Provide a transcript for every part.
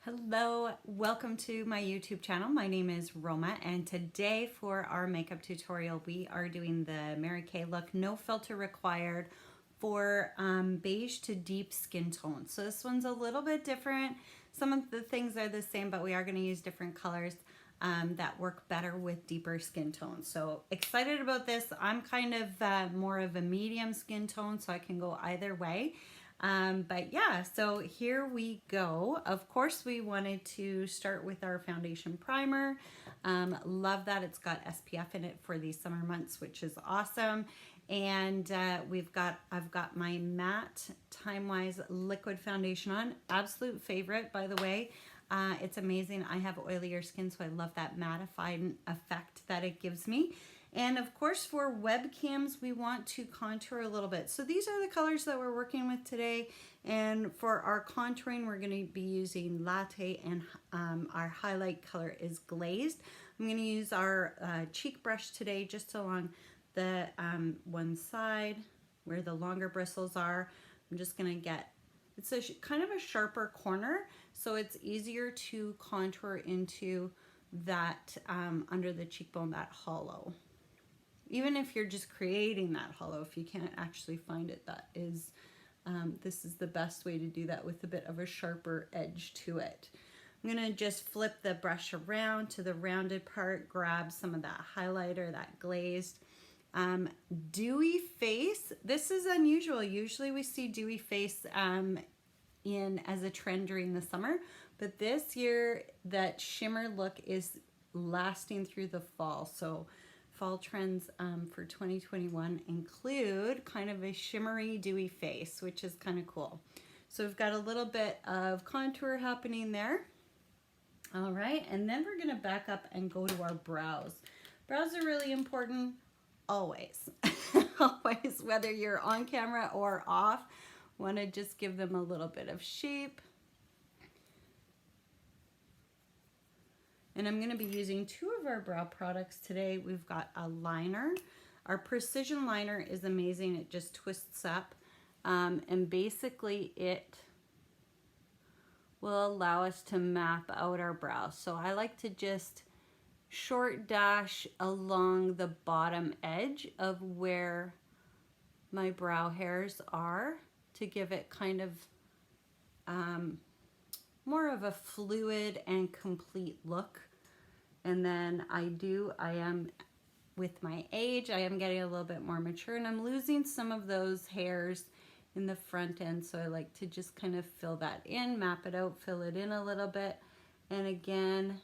Hello, welcome to my YouTube channel. My name is Roma, and today for our makeup tutorial we are doing the Mary Kay look, no filter required, for beige to deep skin tone. So this one's a little bit different. Some of the things are the same, but we are going to use different colors that work better with deeper skin tones. So excited about this. I'm kind of more of a medium skin tone, so I can go either way. But yeah, so here we go. Of course, we wanted to start with our foundation primer. Love that it's got SPF in it for these summer months, which is awesome. And I've got my matte Time Wise liquid foundation on. Absolute favorite, by the way. It's amazing. I have oilier skin, so I love that mattifying effect that it gives me. And of course, for webcams, we want to contour a little bit. So these are the colors that we're working with today. And for our contouring, we're going to be using Latte, and our highlight color is Glazed. I'm going to use our cheek brush today just along the one side where the longer bristles are. I'm just going to get, it's a kind of a sharper corner, so it's easier to contour into that under the cheekbone, that hollow. Even if you're just creating that hollow, if you can't actually find it, that is, this is the best way to do that with a bit of a sharper edge to it. I'm gonna just flip the brush around to the rounded part, grab some of that highlighter, that glazed. Dewy face, this is unusual. Usually we see dewy face in as a trend during the summer, but this year that shimmer look is lasting through the fall. So fall trends for 2021 include kind of a shimmery, dewy face, which is kind of cool. So we've got a little bit of contour happening there. All right, and then we're gonna back up and go to our brows. Brows are really important, always. Always, whether you're on camera or off, wanna just give them a little bit of shape. And I'm going to be using two of our brow products today. We've got a liner. Our precision liner is amazing. It just twists up. And basically it will allow us to map out our brows. So I like to just short dash along the bottom edge of where my brow hairs are to give it kind of more of a fluid and complete look. And then I am, with my age, I am getting a little bit more mature, and I'm losing some of those hairs in the front end. So I like to just kind of fill that in, map it out, fill it in a little bit. And again,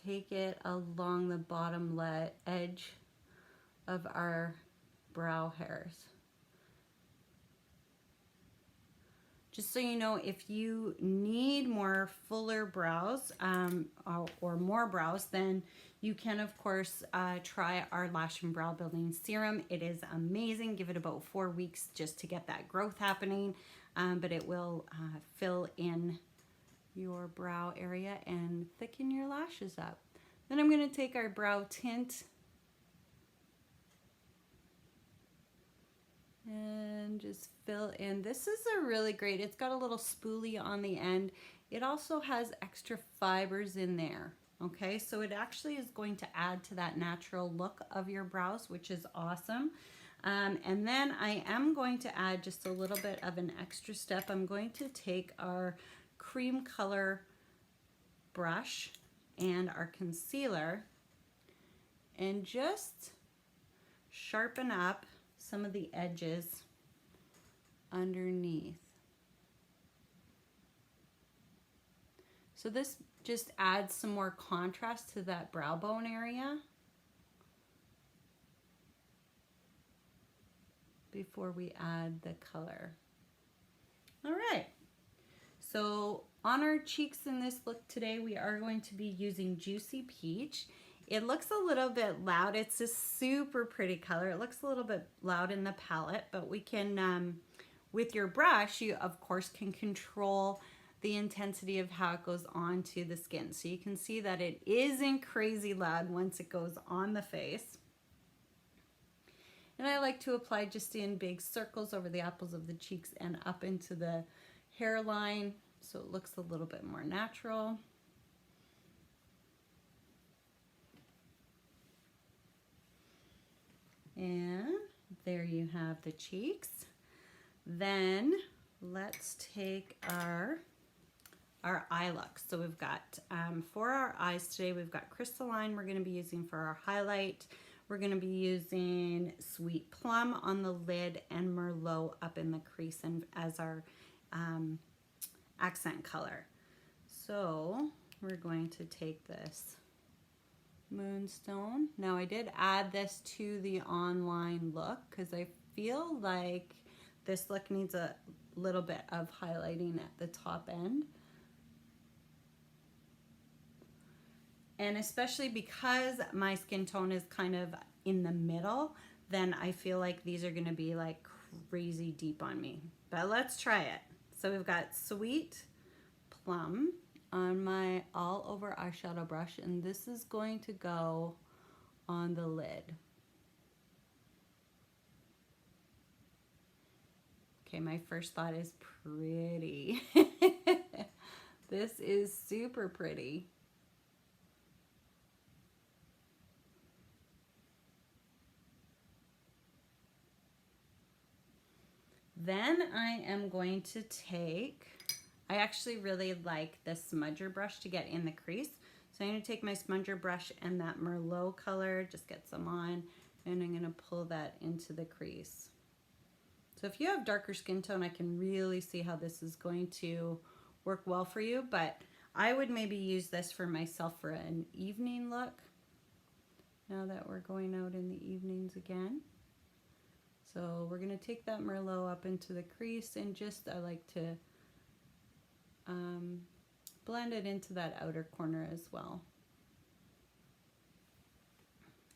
take it along the bottom edge of our brow hairs. Just so you know, if you need more fuller brows or more brows, then you can, of course, try our Lash and Brow Building Serum. It is amazing. Give it about 4 weeks just to get that growth happening, but it will fill in your brow area and thicken your lashes up. Then I'm going to take our brow tint and just fill in. This is a really great, it's got a little spoolie on the end. It also has extra fibers in there. Okay, so it actually is going to add to that natural look of your brows, which is awesome. And then I am going to add just a little bit of an extra step. I'm going to take our cream color brush and our concealer and just sharpen up some of the edges underneath. So this just adds some more contrast to that brow bone area before we add the color. All right, so on our cheeks in this look today, we are going to be using Juicy Peach. It looks a little bit loud. It's a super pretty color. It looks a little bit loud in the palette, but we can, with your brush, you of course can control the intensity of how it goes onto the skin. So you can see that it isn't crazy loud once it goes on the face. And I like to apply just in big circles over the apples of the cheeks and up into the hairline. so it looks a little bit more natural. And there you have the cheeks. Then let's take our eye look. So we've got, for our eyes today, we've got crystalline we're going to be using for our highlight. We're going to be using Sweet Plum on the lid and Merlot up in the crease and as our accent color. So we're going to take this Moonstone. Now I did add this to the online look because I feel like this look needs a little bit of highlighting at the top end. And especially because my skin tone is kind of in the middle, then I feel like these are going to be like crazy deep on me. But let's try it. So we've got Sweet Plum on my all over eyeshadow brush, and this is going to go on the lid. Okay, my first thought is pretty. This is super pretty. Then I am going to take, I actually really like this smudger brush to get in the crease. So I'm going to take my smudger brush and that Merlot color, just get some on, and I'm going to pull that into the crease. So if you have darker skin tone, I can really see how this is going to work well for you, but I would maybe use this for myself for an evening look, now that we're going out in the evenings again. So we're going to take that Merlot up into the crease and just, I like to blend it into that outer corner as well.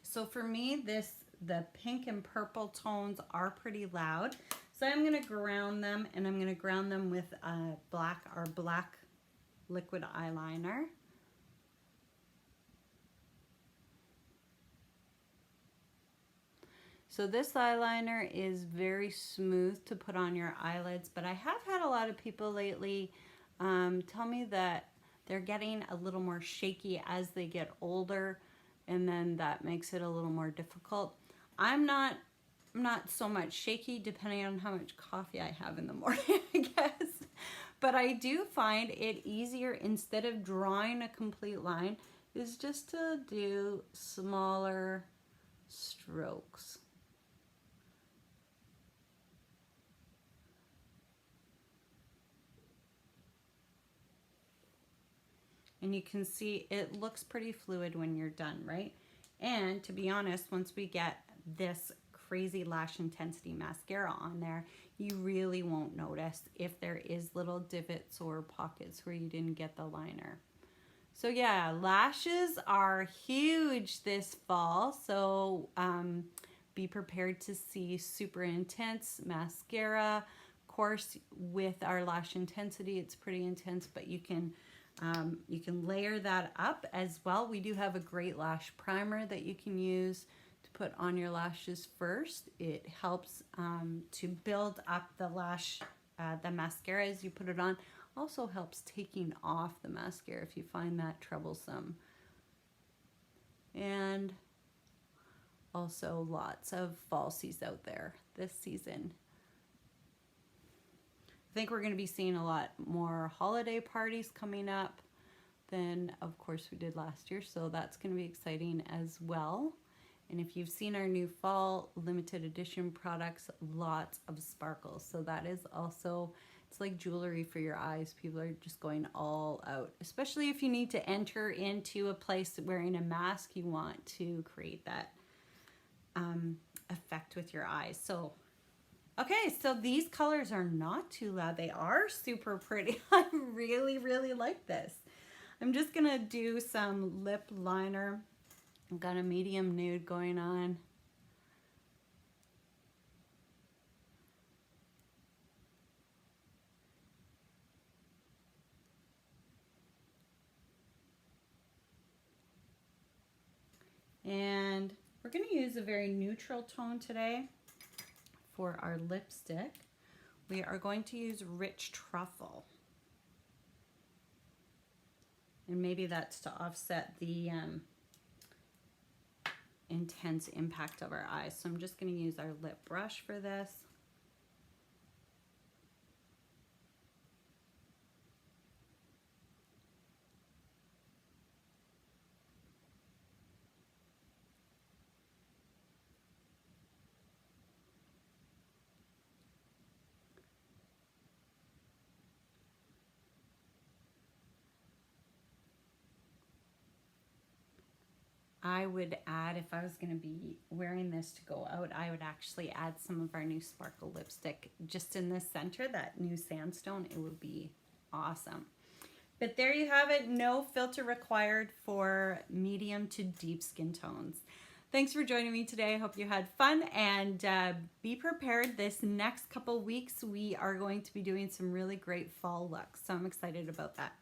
So for me, the pink and purple tones are pretty loud. So I'm going to ground them, and I'm going to ground them with our black liquid eyeliner. So this eyeliner is very smooth to put on your eyelids, but I have had a lot of people lately tell me that they're getting a little more shaky as they get older, and then that makes it a little more difficult. I'm not so much shaky, depending on how much coffee I have in the morning, I guess. But I do find it easier, instead of drawing a complete line, is just to do smaller strokes. And you can see it looks pretty fluid when you're done, right? And to be honest, once we get this crazy lash intensity mascara on there, you really won't notice if there is little divots or pockets where you didn't get the liner. So yeah, lashes are huge this fall. So be prepared to see super intense mascara. Of course, with our lash intensity, it's pretty intense, but you can layer that up as well. We do have a great lash primer that you can use to put on your lashes first. It helps to build up the lash, the mascara as you put it on. Also helps taking off the mascara if you find that troublesome. And also lots of falsies out there this season. I think we're going to be seeing a lot more holiday parties coming up than, of course, we did last year. So that's going to be exciting as well. And if you've seen our new fall limited edition products, lots of sparkles. So that is also, it's like jewelry for your eyes. People are just going all out, especially if you need to enter into a place wearing a mask. You want to create that effect with your eyes. So okay, so these colors are not too loud. They are super pretty. I really, really like this. I'm just gonna do some lip liner. I've got a medium nude going on. And we're gonna use a very neutral tone today. For our lipstick, we are going to use Rich Truffle. And maybe that's to offset the intense impact of our eyes. So I'm just going to use our lip brush for this. I would add, if I was going to be wearing this to go out, I would actually add some of our new sparkle lipstick just in the center, that new sandstone. It would be awesome. But there you have it. No filter required for medium to deep skin tones. Thanks for joining me today. I hope you had fun, and be prepared. This next couple weeks, we are going to be doing some really great fall looks. So I'm excited about that.